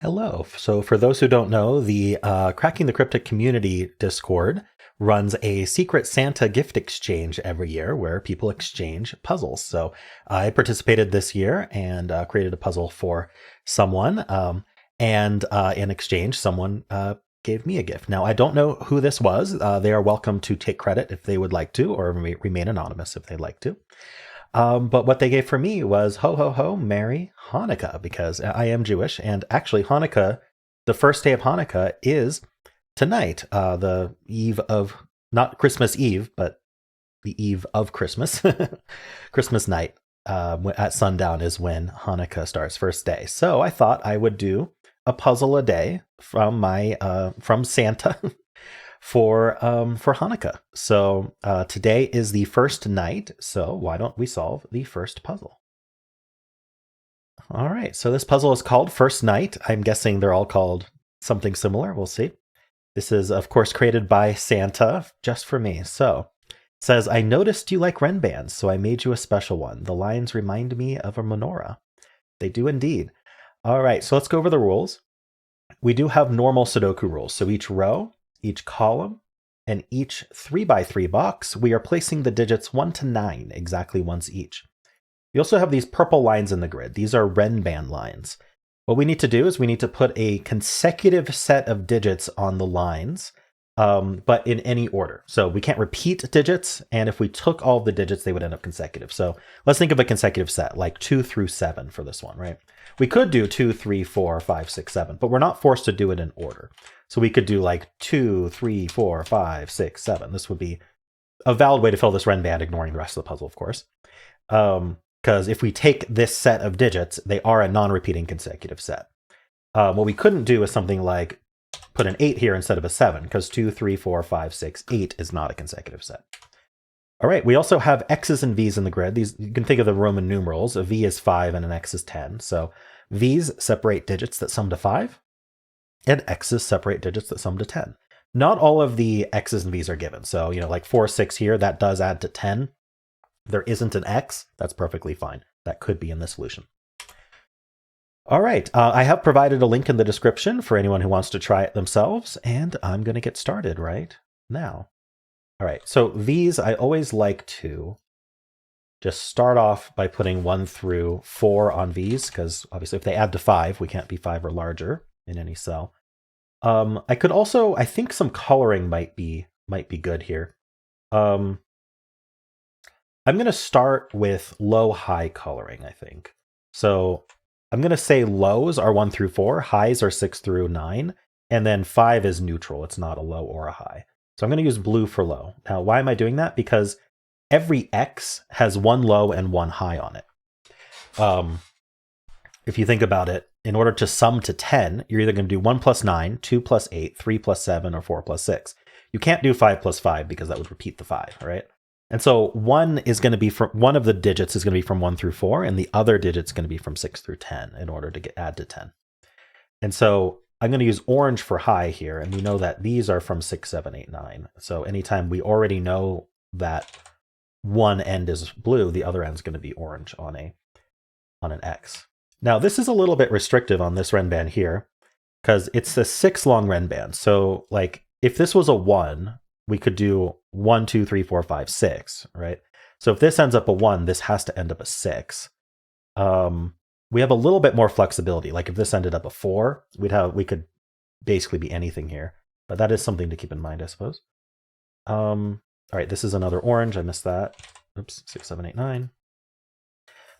Hello. So, for those who don't know, the Cracking the Cryptic community Discord runs a secret Santa gift exchange every year where people exchange puzzles. So, I participated this year and created a puzzle for someone. And in exchange, someone gave me a gift. Now, I don't know who this was. They are welcome to take credit if they would like to, or remain anonymous if they'd like to. But what they gave for me was ho ho ho, Merry Hanukkah, because I am Jewish, and actually Hanukkah, the first day of Hanukkah is tonight, the eve of not Christmas Eve, but the eve of Christmas, Christmas night. At sundown is when Hanukkah starts, first day. So I thought I would do a puzzle a day from my from Santa for Hanukkah. So today is the first night. So why don't we solve the first puzzle? All right. So this puzzle is called First Night. I'm guessing they're all called something similar. We'll see. This is, of course, created by Santa just for me. So it says, I noticed you like Ren bands, so I made you a special one. The lines remind me of a menorah. They do indeed. All right. So let's go over the rules. We do have normal Sudoku rules. So each row, each column, and each 3x3 box, we are placing the digits 1 to 9 exactly once each. We also have these purple lines in the grid. These are Ren band lines. What we need to do is we need to put a consecutive set of digits on the lines, but in any order. So we can't repeat digits, and if we took all of the digits, they would end up consecutive. So let's think of a consecutive set, like 2 through 7 for this one, right? We could do 2, 3, 4, 5, 6, 7, but we're not forced to do it in order. So we could do like 2, 3, 4, 5, 6, 7. This would be a valid way to fill this Ren band, ignoring the rest of the puzzle, of course. Because if we take this set of digits, they are a non-repeating consecutive set. What we couldn't do is something like put an 8 here instead of a 7, because 2, 3, 4, 5, 6, 8 is not a consecutive set. All right, we also have X's and V's in the grid. These, you can think of the Roman numerals. A V is 5 and an X is 10. So V's separate digits that sum to 5, and X's separate digits that sum to 10. Not all of the X's and V's are given. So, like 4, 6 here, that does add to 10. There isn't an X, that's perfectly fine. That could be in the solution. All right, I have provided a link in the description for anyone who wants to try it themselves, and I'm going to get started right now. All right, so these, I always like to just start off by putting 1 through 4 on V's, because obviously if they add to 5, we can't be 5 or larger in any cell. I could also, I think some coloring might be good here. I'm going to start with low-high coloring, I think. So I'm going to say lows are 1 through 4, highs are 6 through 9, and then 5 is neutral. It's not a low or a high. So I'm going to use blue for low. Now, why am I doing that? Because every X has 1 low and 1 high on it. If you think about it, in order to sum to 10, you're either going to do 1 plus 9, 2 plus 8, 3 plus 7, or 4 plus 6. You can't do 5 plus 5 because that would repeat the 5, right? And so one is going to be from one of the digits is going to be from 1 through 4, and the other digit's going to be from 6 through 10 in order to add to 10. And so I'm going to use orange for high here, and we know that these are from 6, 7, 8, 9. So anytime we already know that one end is blue, the other end is going to be orange on an X. Now this is a little bit restrictive on this Ren band here, because it's a 6 long Ren band. So like if this was a 1, we could do 1, 2, 3, 4, 5, 6, right? So if this ends up a 1, this has to end up a 6. We have a little bit more flexibility. Like if this ended up a 4, we could basically be anything here. But that is something to keep in mind, I suppose. All right, this is another orange. I missed that. Oops, 6, 7, 8, 9.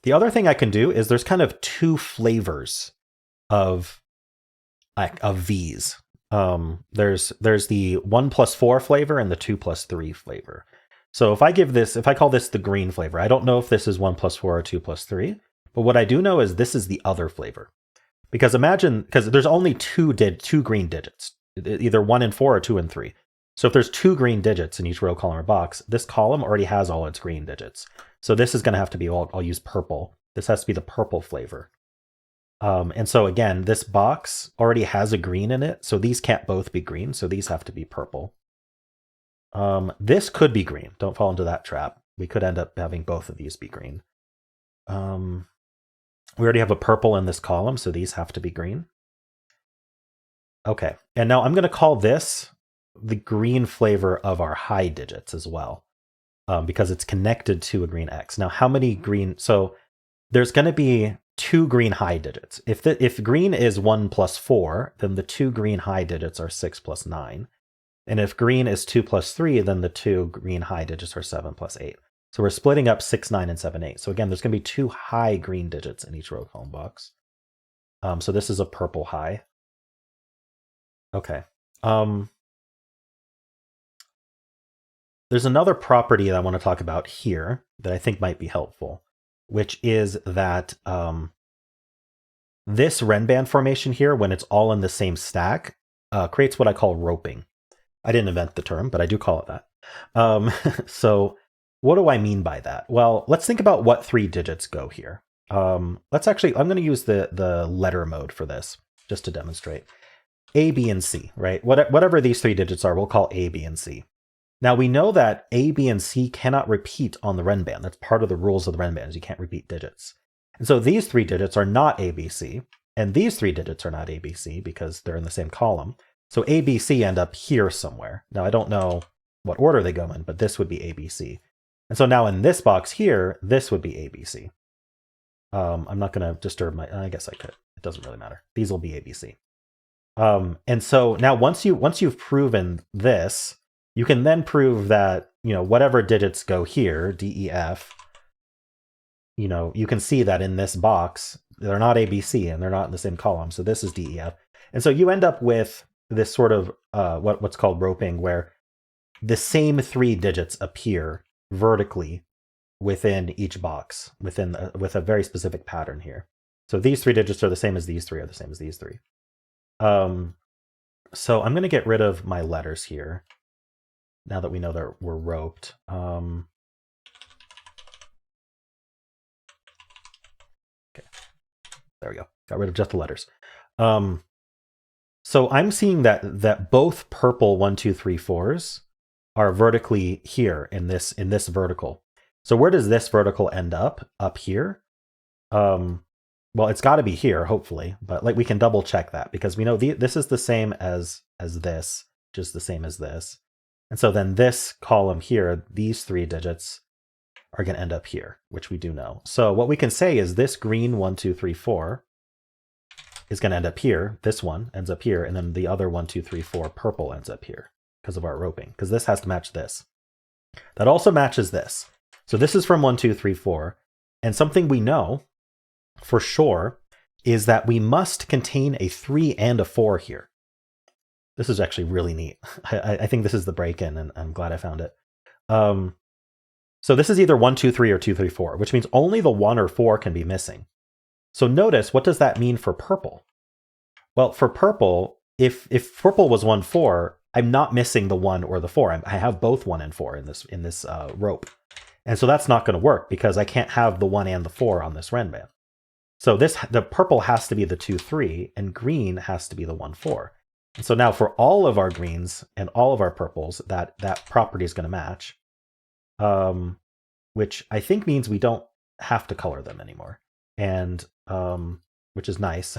The other thing I can do is there's kind of 2 flavors of V's. There's the 1 plus 4 flavor and the 2 plus 3 flavor. So if I call this the green flavor, I don't know if this is 1 plus 4 or 2 plus 3, but what I do know is this is the other flavor. Because there's only two green digits, either 1 and 4 or 2 and 3. So if there's 2 green digits in each row, column, or box, this column already has all its green digits. So this is going to have to be, I'll use purple. This has to be the purple flavor. And so again, this box already has a green in it, so these can't both be green, so these have to be purple. This could be green. Don't fall into that trap. We could end up having both of these be green. We already have a purple in this column, so these have to be green. Okay, and now I'm going to call this the green flavor of our high digits as well, because it's connected to a green X. Now, how many green? So there's going to be 2 green high digits. If green is 1 plus 4, then the 2 green high digits are 6 plus 9. And if green is 2 plus 3, then the 2 green high digits are 7 plus 8. So we're splitting up 6, 9, and 7, 8. So again, there's going to be 2 high green digits in each row column box. So this is a purple high. Okay. There's another property that I want to talk about here that I think might be helpful, which is that this Renband formation here, when it's all in the same stack, creates what I call roping. I didn't invent the term, but I do call it that. So what do I mean by that? Well, let's think about what 3 digits go here. I'm going to use the letter mode for this just to demonstrate. A, B, and C, right? Whatever these 3 digits are, we'll call A, B, and C. Now we know that A, B, and C cannot repeat on the Renband. That's part of the rules of the Renband, is you can't repeat digits. And so these 3 digits are not A, B, C, and these 3 digits are not A, B, C because they're in the same column. So A, B, C end up here somewhere. Now I don't know what order they go in, but this would be A, B, C. And so now in this box here, this would be A, B, C. I'm not going to disturb I guess I could. It doesn't really matter. These will be A, B, C. And so now once you've proven this, you can then prove that, whatever digits go here, D, E, F, you can see that in this box, they're not A, B, C, and they're not in the same column. So this is D, E, F. And so you end up with this sort of what's called roping, where the same 3 digits appear vertically within each box, with a very specific pattern here. So these 3 digits are the same as these 3 are the same as these 3. So I'm going to get rid of my letters here, now that we know that we're roped. Okay, there we go. Got rid of just the letters. So I'm seeing that both purple 1, 2, 3, 4s are vertically here in this vertical. So where does this vertical end up? Up here? Well, it's got to be here, hopefully, but we can double check that because we know this is the same as this, just the same as this. And so then this column here, these 3 digits are going to end up here, which we do know. So what we can say is this green 1, 2, 3, 4 is going to end up here. This one ends up here. And then the other 1, 2, 3, 4 purple ends up here because of our roping, because this has to match this. That also matches this. So this is from 1, 2, 3, 4. And something we know for sure is that we must contain a 3 and a 4 here. This is actually really neat. I think this is the break-in, and I'm glad I found it. So this is either 1, 2, 3 or 2, 3, 4, which means only the 1 or 4 can be missing. So notice, what does that mean for purple? Well, for purple, if purple was 1, 4, I'm not missing the 1 or the 4. I have both 1 and 4 in this rope. And so that's not going to work because I can't have the 1 and the 4 on this Renband. So the purple has to be the 2, 3, and green has to be the 1, 4. And so now for all of our greens and all of our purples, that property is going to match, which I think means we don't have to color them anymore. And which is nice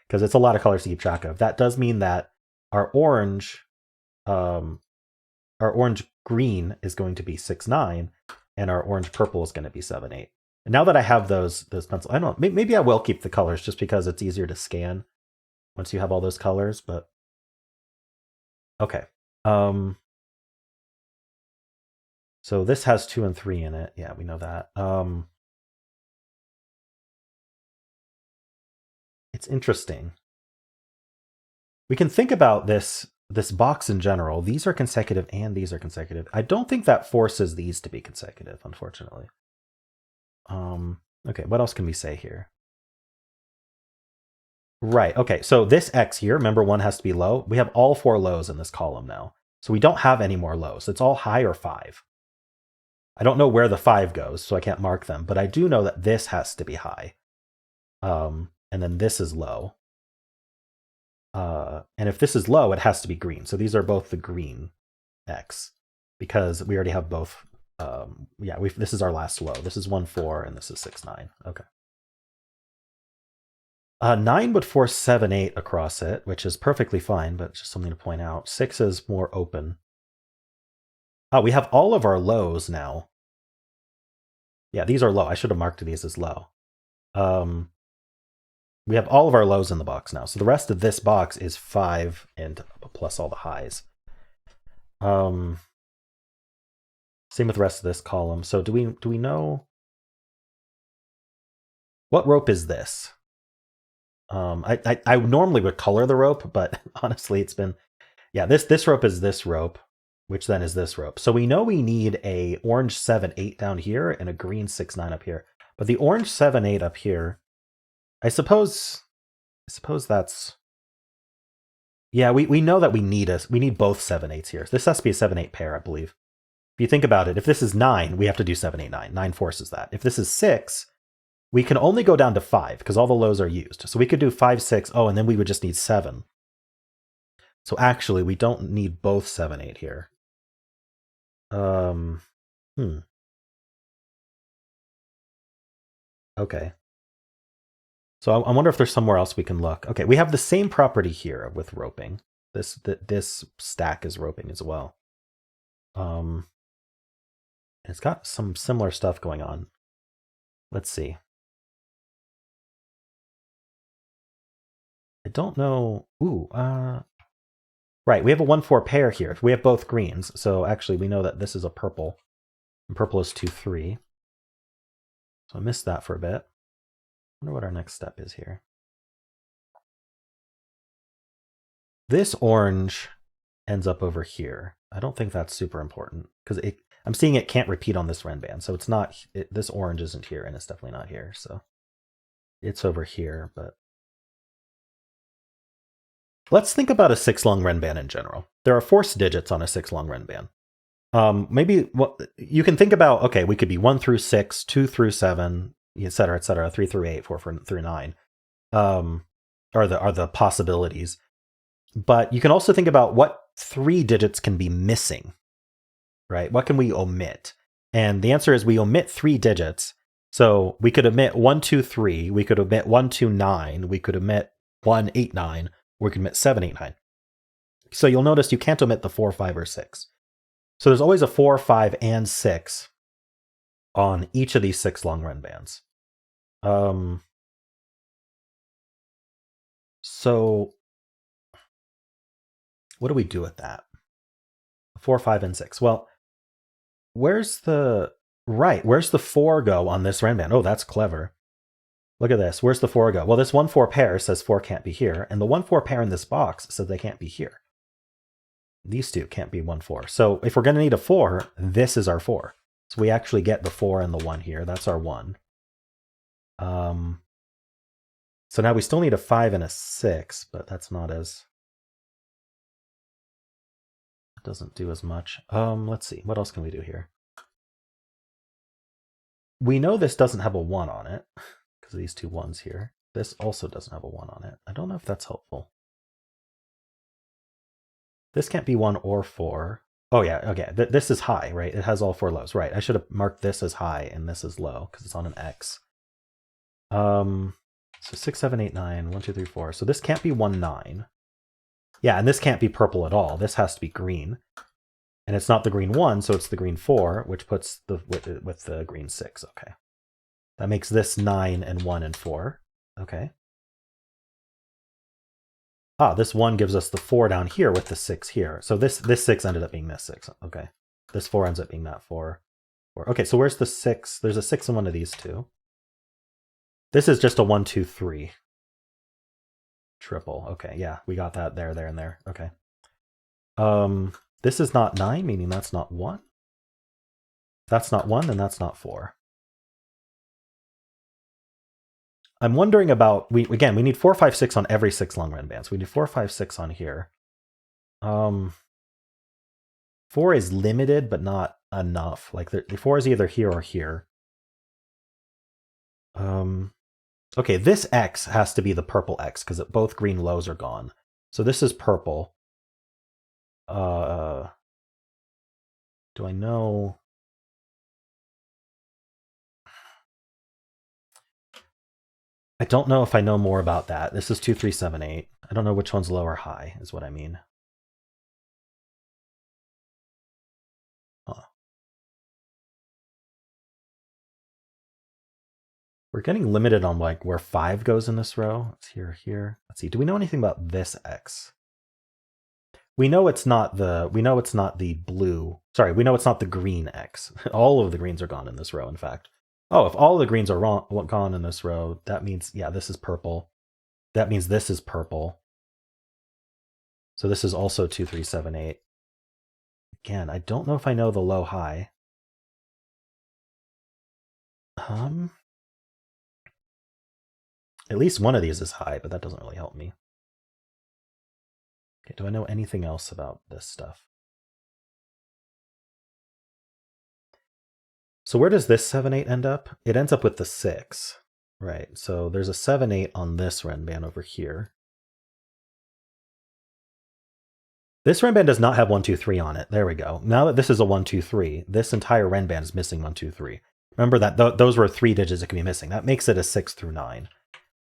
because it's a lot of colors to keep track of. That does mean that our orange green is going to be 6, 9, and our orange purple is going to be 7, 8. And now that I have those pencils, I don't know, maybe I will keep the colors just because it's easier to scan once you have all those colors, but okay. So this has 2 and 3 in it. Yeah, we know that. It's interesting. We can think about this box in general. These are consecutive and these are consecutive. I don't think that forces these to be consecutive, unfortunately. Okay, what else can we say here? Right, okay, so this X here, remember 1 has to be low. We have all 4 lows in this column now. So we don't have any more lows. It's all high or 5. I don't know where the 5 goes, so I can't mark them, but I do know that this has to be high. And then this is low. And if this is low, it has to be green. So these are both the green X because we already have both. Yeah, this is our last low. This is 1, 4, and this is 6, 9. Okay. 9 would force 7, 8 across it, which is perfectly fine, but just something to point out. 6 is more open. Oh, we have all of our lows now. Yeah, these are low. I should have marked these as low. We have all of our lows in the box now. So the rest of this box is 5 and plus all the highs. Same with the rest of this column. So do we know what rope is this? I normally would color the rope, but honestly, it's been, yeah, this rope is this rope, which then is this rope. So we know we need a orange 7, 8 down here and a green 6, 9 up here. But the orange 7, 8 up here, I suppose that's, yeah, we know that we need both 7, 8s here. This has to be a 7, 8 pair, I believe. If you think about it, if this is 9, we have to do 7, 8, 9. 9 forces that. If this is 6, we can only go down to 5 because all the lows are used. So we could do 5, 6, oh, and then we would just need 7. So actually, we don't need both 7, 8 here. Okay. So I wonder if there's somewhere else we can look. Okay, we have the same property here with roping. This stack is roping as well. It's got some similar stuff going on. Let's see. I don't know. Ooh, right, we have a 1-4 pair here. We have both greens, so actually we know that this is a purple. And purple is 2, 3. So I missed that for a bit. I wonder what our next step is here. This orange ends up over here. I don't think that's super important because I'm seeing it can't repeat on this Renban, so it's not. This orange isn't here, and it's definitely not here. So it's over here. But let's think about a 6-long Renban in general. There are forced digits on a 6-long Renban. Maybe what you can think about. Okay, we could be 1 through 6, 2 through 7, etc., etc., 3 through 8, 4 through 9. Are the possibilities. But you can also think about what 3 digits can be missing, right? What can we omit? And the answer is we omit 3 digits. So we could omit 1, 2, 3. We could omit 1, 2, 9. We could omit 1, 8, 9. We could omit 7, 8, 9. So you'll notice you can't omit the 4, 5, or 6. So there's always a 4, 5, and 6 on each of these 6-long Renbans. So what do we do with that? 4, 5, and 6. Well, where's the 4 go on this Renban? Oh, that's clever. Look at this. Where's the 4 go? Well, this 1-4 pair says 4 can't be here, and the 1-4 pair in this box says they can't be here. These two can't be 1-4. So if we're going to need a 4, this is our 4. So we actually get the 4 and the 1 here. That's our 1. So now we still need a 5 and a 6, but that's not as... It doesn't do as much. Let's see. What else can we do here? We know this doesn't have a 1 on it because of these 2 1s here. This also doesn't have a 1 on it. I don't know if that's helpful. This can't be 1 or 4. Oh yeah, okay. This is high, right? It has all 4 lows. Right, I should have marked this as high and this as low because it's on an X. So 6, 7, 8, 9, 1, 2, 3, 4. So this can't be 1, 9. Yeah, and this can't be purple at all. This has to be green. And it's not the green 1, so it's the green 4, which puts the with the green 6. Okay. That makes this 9 and 1 and 4. Okay. Ah, this 1 gives us the 4 down here with the 6 here. So this 6 ended up being this 6. Okay. This 4 ends up being that 4. Okay, so where's the 6? There's a 6 in one of these two. This is just a 1, 2, 3. Triple. Okay, yeah, we got that there, and there. Okay. This is not 9, meaning that's not 1. That's not 1, and that's not 4. I'm wondering about, we need 4, 5, 6 on every 6-long Renban. So we need 4, 5, 6 on here. 4 is limited, but not enough. Like the 4 is either here or here. Okay, this X has to be the purple X because both green lows are gone. So this is purple. Do I know? I don't know if I know more about that. This is 2, 3, 7, 8. I don't know which one's low or high, is what I mean. Huh. We're getting limited on like where 5 goes in this row. It's here. Let's see. Do we know anything about this X? We know it's not the blue. Sorry, we know it's not the green X. All of the greens are gone in this row, in fact. Oh, if all of the greens are gone in this row, that means, yeah, this is purple. That means this is purple. So this is also 2, 3, 7, 8. Again, I don't know if I know the low high. At least one of these is high, but that doesn't really help me. Okay, do I know anything else about this stuff? So where does this 7, 8 end up? It ends up with the 6, right? So there's a 7, 8 on this Renban over here. This Renban does not have 1, 2, 3 on it. There we go. Now that this is a 1, 2, 3, this entire Renban is missing 1, 2, 3. Remember that those were 3 digits that can be missing. That makes it a 6 through 9.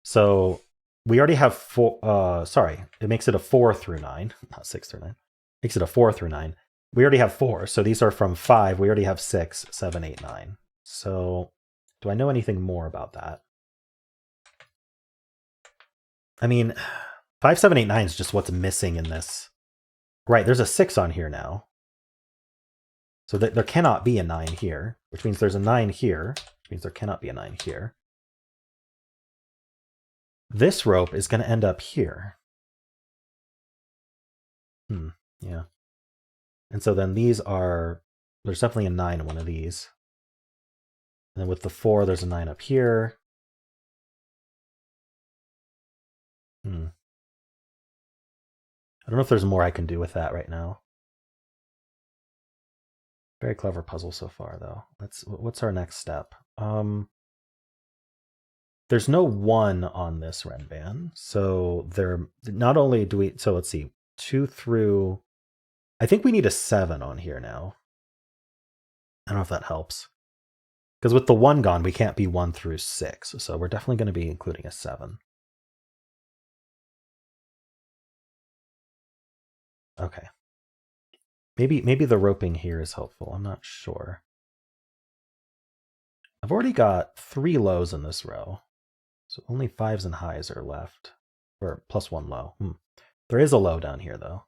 So we already have 4. Sorry, it makes it a 4 through 9, not 6 through 9. Makes it a 4 through 9. We already have 4, so these are from 5. We already have 6, 7, 8, 9. So do I know anything more about that? I mean, 5, 7, 8, 9 is just what's missing in this. Right, there's a 6 on here now. So there cannot be a 9 here, which means there's a 9 here, which means there cannot be a 9 here. This rope is going to end up here. Yeah. And so then these are, there's definitely a 9 in one of these. And then with the 4, there's a 9 up here. I don't know if there's more I can do with that right now. Very clever puzzle so far, though. What's our next step? There's no 1 on this Renban. So there, not only do we, so let's see, 2 through, I think we need a 7 on here now. I don't know if that helps. Because with the 1 gone, we can't be 1 through 6. So we're definitely going to be including a 7. Okay. Maybe the roping here is helpful. I'm not sure. I've already got 3 lows in this row. So only 5s and highs are left. Or plus 1 low. There is a low down here, though.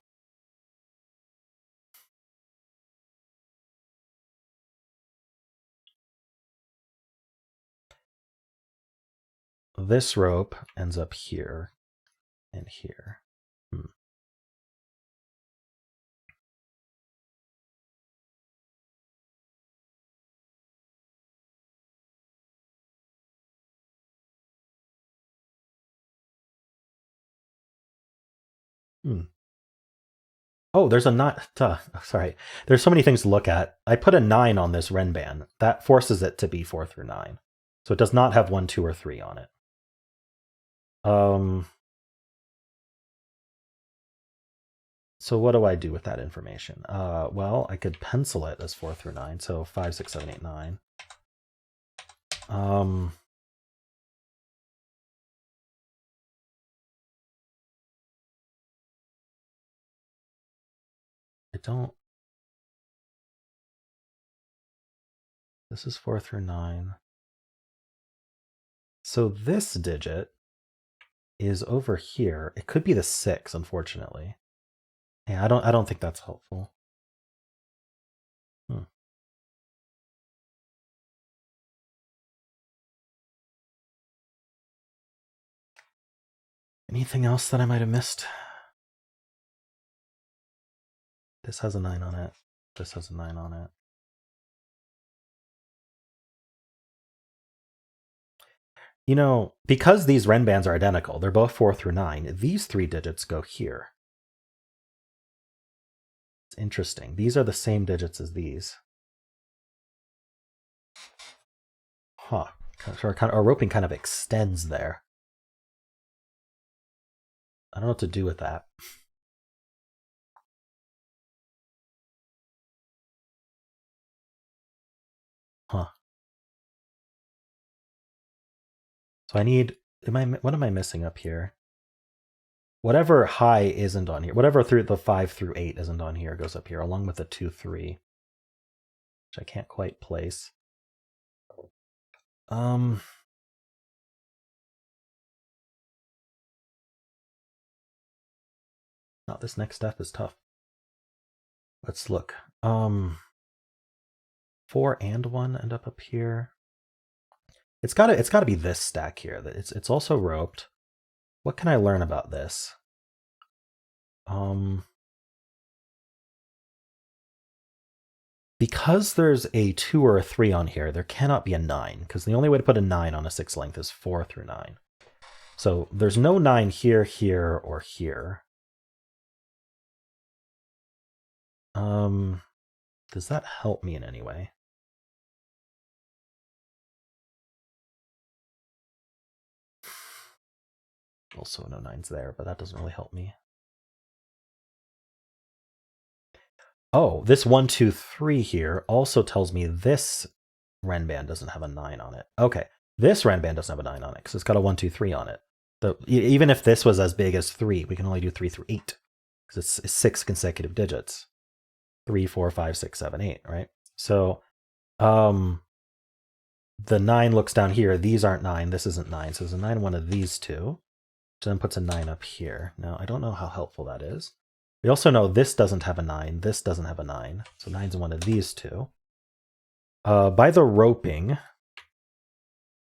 This rope ends up here and here. Oh, there's a 9. Sorry. There's so many things to look at. I put a 9 on this Renban. That forces it to be 4 through 9. So it does not have 1, 2, or 3 on it. So what do I do with that information? Well, I could pencil it as 4 through 9. So 5, 6, 7, 8, 9. I don't. This is 4 through 9. So this digit is over here. It could be the 6, unfortunately. Yeah, I don't think that's helpful. Anything else that I might have missed? This has a 9 on it. This has a 9 on it. You know, because these Renbans are identical, they're both 4 through 9, these 3 digits go here. It's interesting. These are the same digits as these. Huh. So our roping kind of extends there. I don't know what to do with that. Huh. So I need what am I missing up here? Whatever high isn't on here, whatever through the 5 through 8 isn't on here goes up here, along with the 2, 3, which I can't quite place. No, this next step is tough. Let's look. 4 and 1 end up here. It's gotta be this stack here. It's also roped. What can I learn about this? Because there's a 2 or a 3 on here, there cannot be a 9, because the only way to put a 9 on a 6 length is 4 through 9. So there's no 9 here, here, or here. Does that help me in any way? Also no 9s there, but that doesn't really help me. Oh, this 1, 2, 3 here also tells me this Renband doesn't have a 9 on it. Okay, this Renband doesn't have a 9 on it because it's got a 1, 2, 3 on it. Even if this was as big as 3, we can only do 3 through 8 because it's 6 consecutive digits. 3, 4, 5, 6, 7, 8, right? So the 9 looks down here. These aren't 9. This isn't 9. So there's a 9 in one of these two, which then puts a 9 up here. Now, I don't know how helpful that is. We also know this doesn't have a 9. This doesn't have a 9. So 9's in one of these two. By the roping,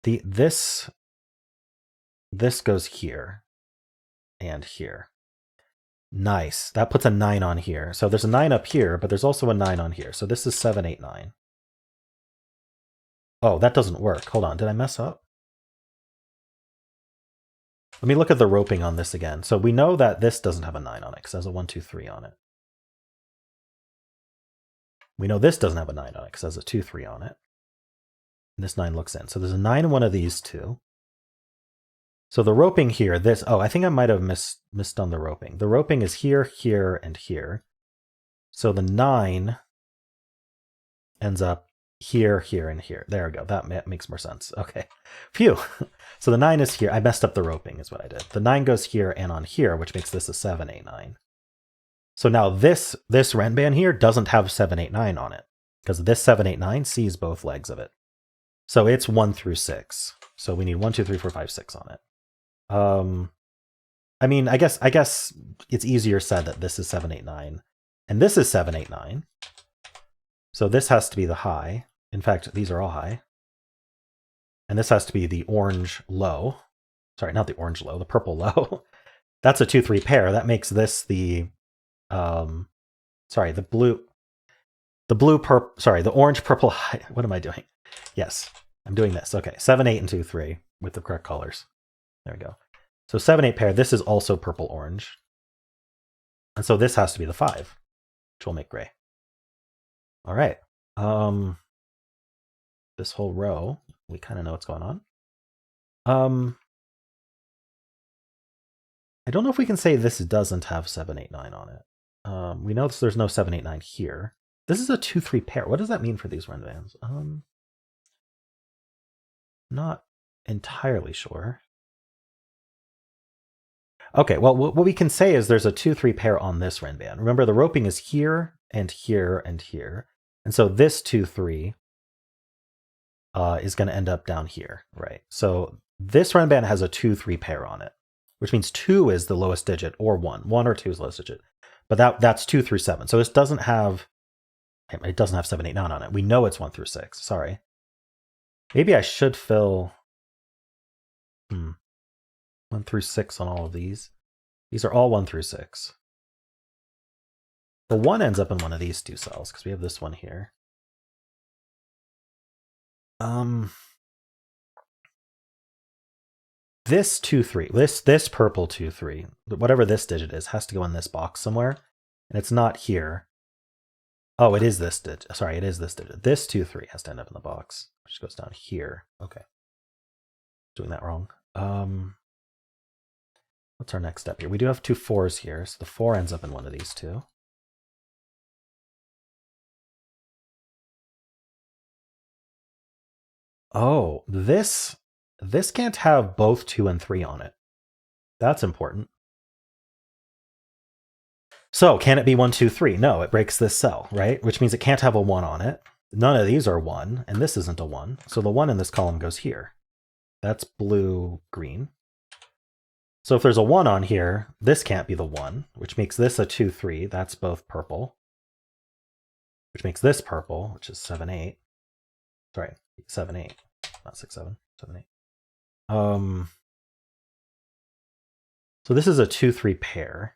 this goes here and here. Nice. That puts a 9 on here. So there's a 9 up here, but there's also a 9 on here. So this is 7, 8, 9. Oh, that doesn't work. Hold on. Did I mess up? Let me look at the roping on this again. So we know that this doesn't have a 9 on it because it has a 1, 2, 3 on it. We know this doesn't have a 9 on it because it has a 2, 3 on it. And this 9 looks in. So there's a 9 in one of these two. So the roping here, I think I might have missed on the roping. The roping is here, here, and here. So the 9 ends up here, here, and here. There we go. That makes more sense. Okay. Phew. So the 9 is here. I messed up the roping is what I did. The 9 goes here and on here, which makes this a 7, 8, 9. So now this Renband here doesn't have 7, 8, 9 on it because this 7, 8, 9 sees both legs of it. So it's 1 through 6. So we need 1, 2, 3, 4, 5, 6 on it. I mean, I guess it's easier said that this is 7, 8, 9. And this is 7, 8, 9. So this has to be the high. In fact, these are all high. And this has to be the orange low. Sorry, not the orange low, the purple low. That's a 2, 3 pair. That makes this the the orange purple high. What am I doing? Yes, I'm doing this. Okay, 7, 8, and 2, 3 with the correct colors. There we go. So 7, 8 pair. This is also purple orange. And so this has to be the 5, which will make gray. All right. This whole row, we kind of know what's going on. I don't know if we can say this doesn't have 7, 8, 9 on it. We know there's no 7, 8, 9 here. This is a 2, 3 pair. What does that mean for these Renbands? Not entirely sure. Okay, well, what we can say is there's a 2, 3 pair on this Renband. Remember, the roping is here and here and here. And so this 2, 3 is going to end up down here, right? So this Renband has a 2, 3 pair on it, which means 2 is the lowest digit, or 1. 1 or 2 is the lowest digit. But that's 2 through 7. So it doesn't have 7, 8, 9 on it. We know it's 1 through 6. Sorry. Maybe I should fill 1 through 6 on all of these. These are all 1 through 6. The 1 ends up in one of these two cells because we have this one here. This 2, 3, this purple 2, 3, whatever this digit is, has to go in this box somewhere, and it's not here. Oh, it is this digit. Sorry, it is this digit. This 2, 3 has to end up in the box, which goes down here. Okay, doing that wrong. What's our next step here? We do have 2 4s here, so the 4 ends up in one of these two. Oh, this this can't have both 2 and 3 on it. That's important. So can it be 1, 2, 3? No, it breaks this cell, right? Which means it can't have a 1 on it. None of these are 1, and this isn't a 1. So the 1 in this column goes here. That's blue, green. So if there's a 1 on here, this can't be the 1, which makes this a 2, 3. That's both purple. Which makes this purple, which is 7, 8. Sorry, 7, 8. Not 6, 7. 7, 8. So this is a 2, 3 pair.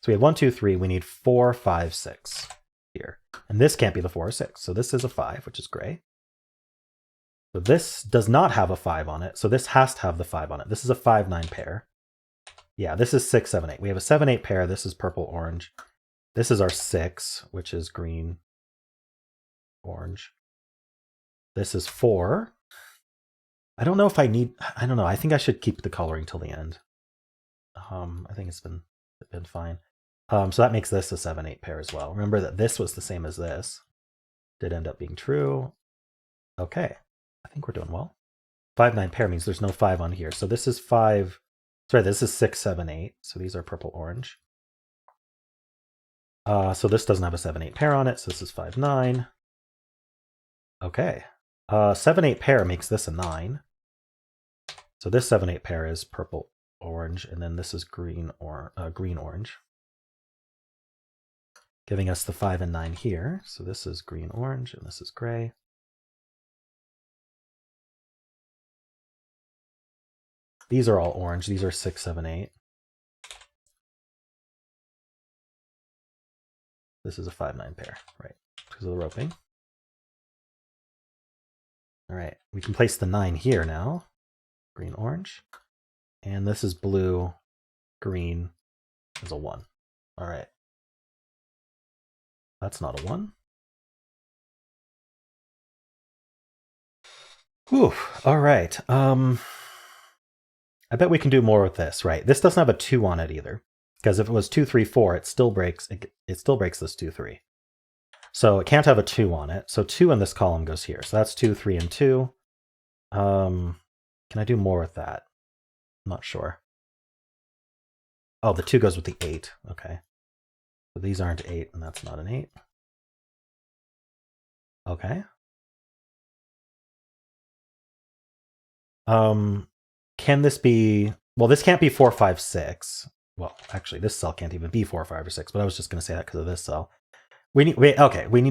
So we have 1, 2, 3. We need 4, 5, 6 here. And this can't be the 4 or 6. So this is a 5, which is gray. So this does not have a 5 on it. So this has to have the 5 on it. This is a 5, 9 pair. Yeah, this is 6, 7, 8. We have a 7, 8 pair. This is purple, orange. This is our 6, which is green, orange. This is 4. I don't know if I need... I don't know. I think I should keep the coloring till the end. I think it's been fine. So that makes this a 7, 8 pair as well. Remember that this was the same as this. Did end up being true. Okay. I think we're doing well. 5, 9 pair means there's no 5 on here. So this is 5. Sorry, this is 6, 7, 8. So these are purple, orange. So this doesn't have a 7, 8 pair on it. So this is 5, 9. Okay. 7, 8 pair makes this a 9. So this 7, 8 pair is purple, orange, and then this is green, orange. Giving us the 5 and 9 here. So this is green, orange, and this is gray. These are all orange. These are 6, 7, 8. This is a 5, 9 pair, right? Because of the roping. All right, we can place the 9 here now. Green, orange. And this is blue, green, is a 1. All right. That's not a 1. Whew. All right. I bet we can do more with this, right? This doesn't have a 2 on it either. Because if it was 2, 3, 4, it still breaks this 2, 3. So it can't have a 2 on it. So 2 in this column goes here. So that's 2, 3, and 2. Can I do more with that? I'm not sure. Oh, the 2 goes with the 8. Okay. So these aren't 8, and that's not an 8. Okay. Can this be... Well, this can't be 4, 5, 6. Well, actually, this cell can't even be 4, 5, or 6, but I was just going to say that because of this cell. We need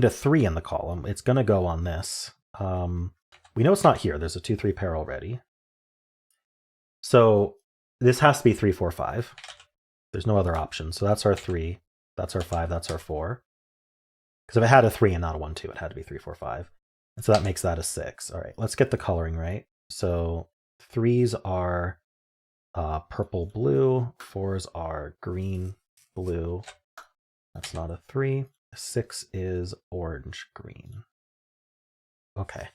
a 3 in the column. It's going to go on this. We know it's not here. There's a 2, 3 pair already. So this has to be 3, 4, 5. There's no other option. So that's our 3. That's our 5. That's our 4. Because if it had a 3 and not a 1, 2, it had to be 3, 4, 5. And so that makes that a 6. All right, let's get the coloring right. So 3s are purple, blue. 4s are green, blue. That's not a 3. 6 is orange, green. Okay.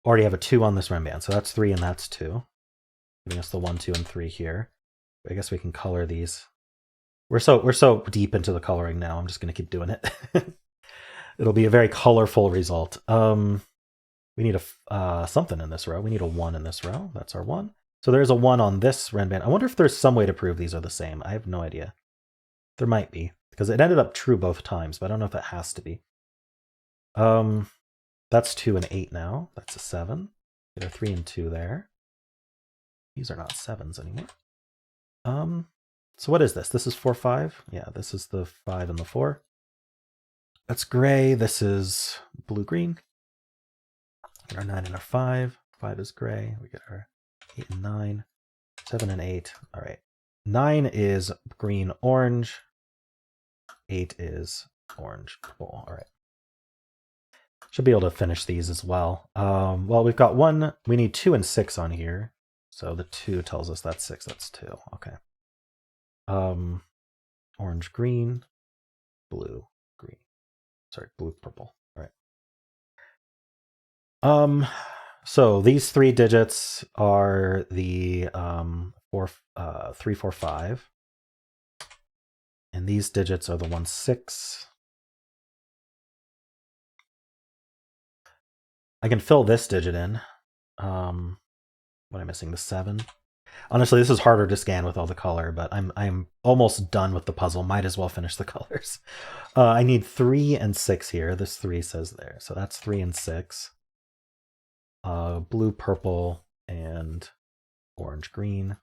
Already have a 2 on this rim band, so that's 3 and that's 2. Giving us the 1, 2, and 3 here. I guess we can color these. We're so deep into the coloring now. I'm just going to keep doing it. It'll be a very colorful result. We need a something in this row. We need a 1 in this row. That's our 1. So there's a 1 on this rim band. I wonder if there's some way to prove these are the same. I have no idea. There might be, because it ended up true both times, but I don't know if it has to be. That's 2 and 8 now. That's a 7. Get a 3 and 2 there. These are not 7s anymore. So what is this? This is 4, 5. Yeah, this is the 5 and the 4. That's gray. This is blue, green. Get our 9 and our 5. 5 is gray. We get our 8 and 9. 7 and 8. All right. 9 is green, orange. 8 is orange, purple. All right. Should be able to finish these as well. Well, we've got 1. We need 2 and 6 on here. So the 2 tells us that's 6. That's 2. Okay. Orange, green, blue, green. Sorry, blue, purple. All right. So these 3 digits are the 3, 4, 5. And these digits are the 1, 6. I can fill this digit in. What am I missing? The 7. Honestly, this is harder to scan with all the color, but I'm almost done with the puzzle. Might as well finish the colors. I need 3 and 6 here. This 3 says there. So that's 3 and 6. Blue, purple, and orange, green.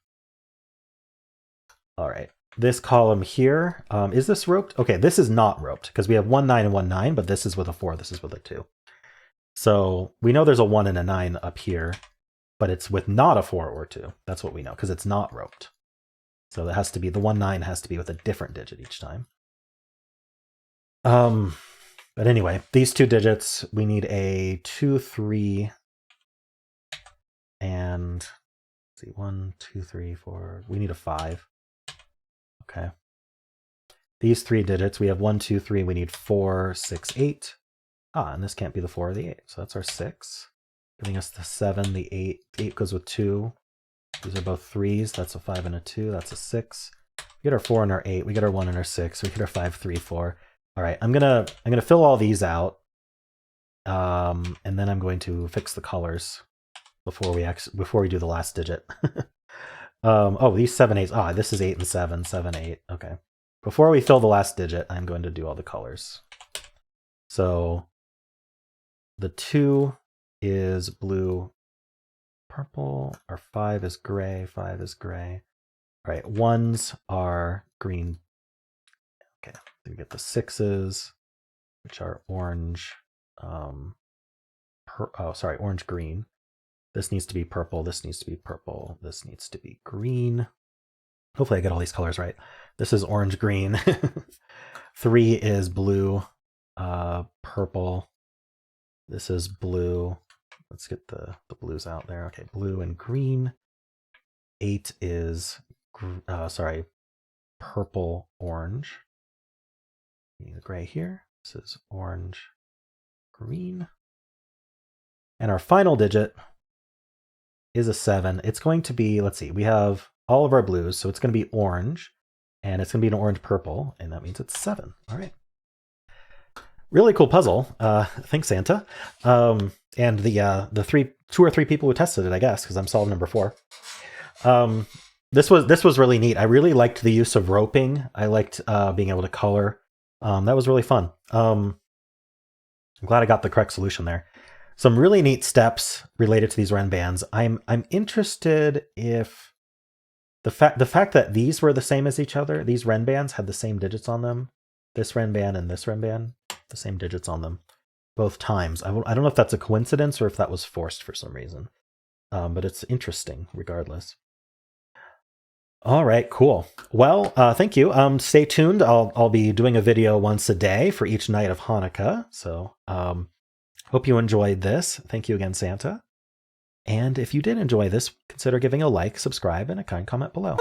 All right. This column here, is this roped? Okay, this is not roped because we have 1, 9, and 1, 9, but this is with a 4. This is with a 2. So we know there's a 1 and a 9 up here, but it's with not a 4 or 2. That's what we know because it's not roped. So it has to be, the 1, 9 has to be with a different digit each time. But anyway, these 2 digits, we need a 2, 3, and let's see, 1, 2, 3, 4. We need a 5. Okay. These 3 digits, we have 1, 2, 3. We need 4, 6, 8. And this can't be the 4 or the 8. So that's our 6. Giving us the 7, the 8. The 8 goes with 2. These are both 3s. That's a 5 and a 2. That's a 6. We get our 4 and our 8. We get our 1 and our 6. We get our 5, 3, 4. All right, I'm gonna fill all these out, and then I'm going to fix the colors before we do the last digit. Oh, these 7, 8s. This is 8 and 7, 7, 8. Okay. Before we fill the last digit, I'm going to do all the colors. So the 2 is blue, purple. Our 5 is gray. 5 is gray. All right, 1s are green. Okay, we get the 6s, which are orange. Orange green. This needs to be purple. This needs to be purple. This needs to be green. Hopefully I get all these colors right. This is orange green. 3 is blue, purple. This is blue. Let's get the blues out there. Okay, blue and green. 8 is purple, orange. The gray here. This is orange, green. And our final digit is a 7. It's going to be, let's see, we have all of our blues, so it's going to be orange, and it's going to be an orange purple, and that means it's 7. All right. Really cool puzzle. Thanks, Santa. And the 2 or 3 people who tested it, I guess, because I'm solved number 4. This was really neat. I really liked the use of roping. I liked being able to color. That was really fun. I'm glad I got the correct solution there. Some really neat steps related to these Ren bands. I'm interested if the fact that these were the same as each other, these Ren bands had the same digits on them. This Ren band and this Ren band, the same digits on them both times. I don't know if that's a coincidence or if that was forced for some reason. But it's interesting regardless. All right, cool. Well, thank you. Stay tuned. I'll be doing a video once a day for each night of Hanukkah. So hope you enjoyed this. Thank you again, Santa. And if you did enjoy this, consider giving a like, subscribe, and a kind comment below.